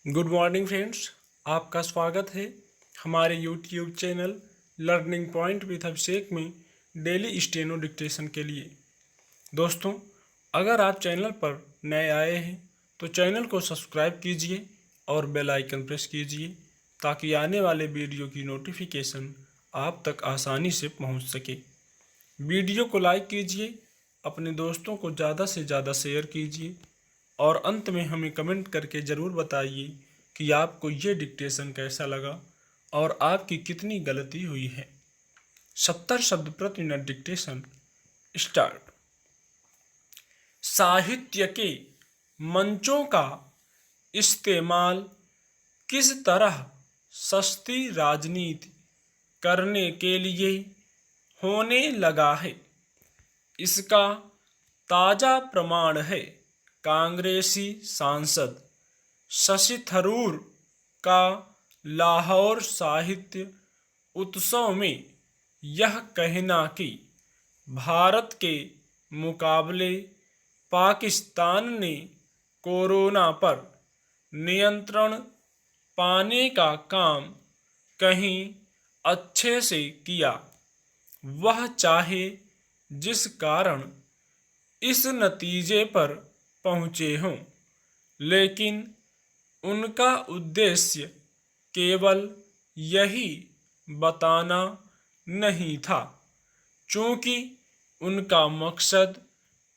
Good morning friends. आपका स्वागत है हमारे YouTube channel learning point with Abhishek में डेली स्टेनो डिक्टेशन के लिए। दोस्तों, अगर आप चैनल पर नए आए हैं तो चैनल को सब्सक्राइब कीजिए और बेल आइकन प्रेस कीजिए ताकि आने वाले वीडियो की नोटिफिकेशन आप तक आसानी से पहुंच सके। वीडियो को लाइक कीजिए, अपने दोस्तों को ज़्यादा से ज़्यादा शेयर कीजिए और अंत में हमें कमेंट करके ज़रूर बताइए कि आपको ये डिक्टेशन कैसा लगा और आपकी कितनी गलती हुई है। 70 शब्द प्रति मिनट डिक्टेशन स्टार्ट। साहित्य के मंचों का इस्तेमाल किस तरह सस्ती राजनीति करने के लिए होने लगा है, इसका ताज़ा प्रमाण है कांग्रेसी सांसद शशि थरूर का लाहौर साहित्य उत्सव में यह कहना कि भारत के मुकाबले पाकिस्तान ने कोरोना पर नियंत्रण पाने का काम कहीं अच्छे से किया, वह चाहे जिस कारण इस नतीजे पर पहुँचे हों, लेकिन उनका उद्देश्य केवल यही बताना नहीं था, चूँकि उनका मकसद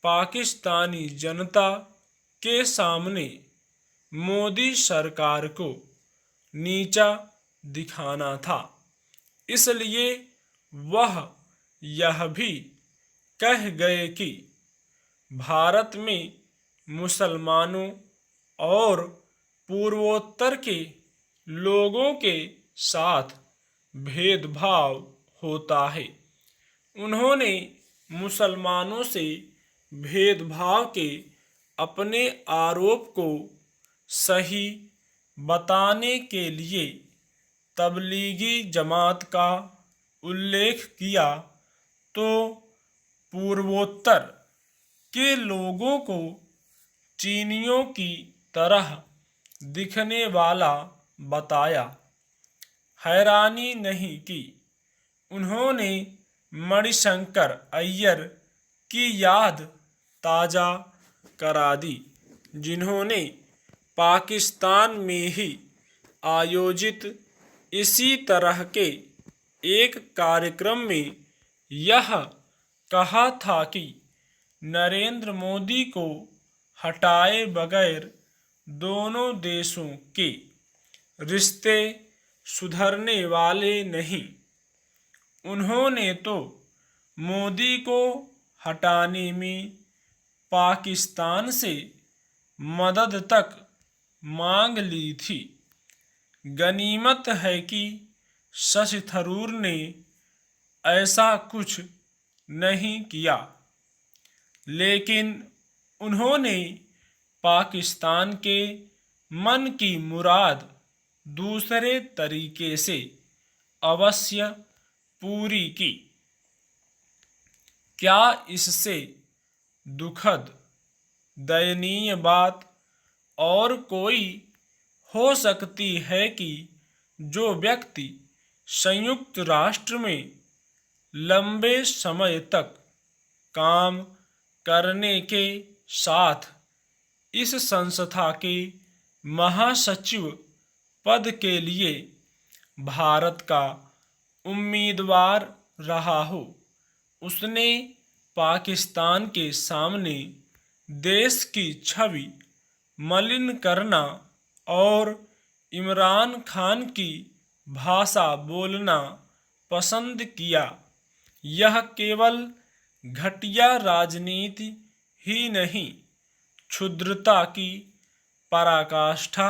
पाकिस्तानी जनता के सामने मोदी सरकार को नीचा दिखाना था। इसलिए वह यह भी कह गए कि भारत में मुसलमानों और पूर्वोत्तर के लोगों के साथ भेदभाव होता है। उन्होंने मुसलमानों से भेदभाव के अपने आरोप को सही बताने के लिए तबलीगी जमात का उल्लेख किया, तो पूर्वोत्तर के लोगों को चीनियों की तरह दिखने वाला बताया। हैरानी नहीं कि उन्होंने मणिशंकर अय्यर की याद ताज़ा करा दी, जिन्होंने पाकिस्तान में ही आयोजित इसी तरह के एक कार्यक्रम में यह कहा था कि नरेंद्र मोदी को हटाए बगैर दोनों देशों के रिश्ते सुधरने वाले नहीं। उन्होंने तो मोदी को हटाने में पाकिस्तान से मदद तक मांग ली थी। गनीमत है कि शशि थरूर ने ऐसा कुछ नहीं किया, लेकिन उन्होंने पाकिस्तान के मन की मुराद दूसरे तरीके से अवश्य पूरी की। क्या इससे दुखद दयनीय बात और कोई हो सकती है कि जो व्यक्ति संयुक्त राष्ट्र में लंबे समय तक काम करने के साथ इस संस्था के महासचिव पद के लिए भारत का उम्मीदवार रहा हो, उसने पाकिस्तान के सामने देश की छवि मलिन करना और इमरान खान की भाषा बोलना पसंद किया। यह केवल घटिया राजनीति ही नहीं, क्षुद्रता की पराकाष्ठा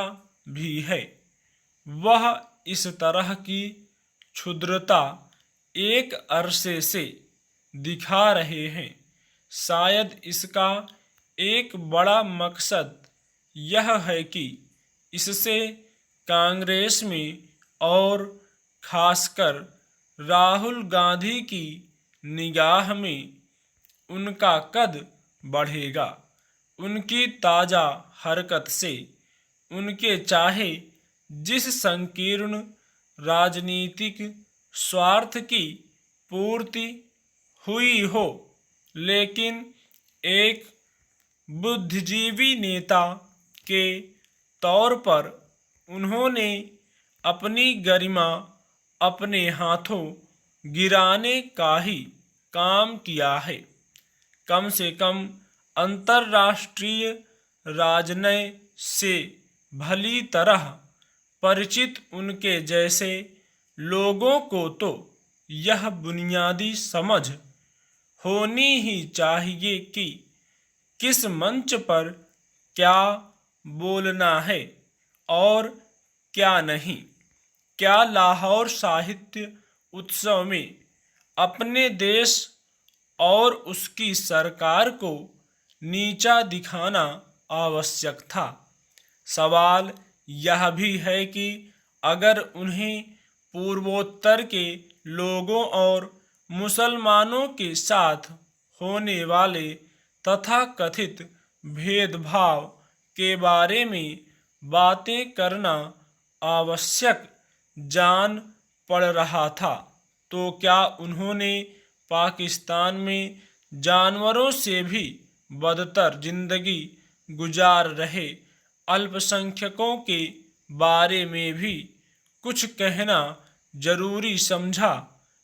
भी है। वह इस तरह की क्षुद्रता एक अरसे से दिखा रहे हैं। शायद इसका एक बड़ा मकसद यह है कि इससे कांग्रेस में और खासकर राहुल गांधी की निगाह में उनका कद बढ़ेगा। उनकी ताज़ा हरकत से उनके चाहे जिस संकीर्ण राजनीतिक स्वार्थ की पूर्ति हुई हो, लेकिन एक बुद्धिजीवी नेता के तौर पर उन्होंने अपनी गरिमा अपने हाथों गिराने का ही काम किया है। कम से कम अंतर्राष्ट्रीय राजनय से भली तरह परिचित उनके जैसे लोगों को तो यह बुनियादी समझ होनी ही चाहिए कि किस मंच पर क्या बोलना है और क्या नहीं। क्या लाहौर साहित्य उत्सव में अपने देश और उसकी सरकार को नीचा दिखाना आवश्यक था? सवाल यह भी है कि अगर उन्हें पूर्वोत्तर के लोगों और मुसलमानों के साथ होने वाले तथाकथित भेदभाव के बारे में बातें करना आवश्यक जान पड़ रहा था, तो क्या उन्होंने पाकिस्तान में जानवरों से भी बदतर जिंदगी गुजार रहे अल्पसंख्यकों के बारे में भी कुछ कहना जरूरी समझा,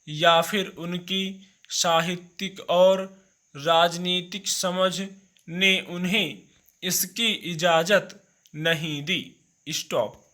या फिर उनकी साहित्यिक और राजनीतिक समझ ने उन्हें इसकी इजाज़त नहीं दी? स्टॉप।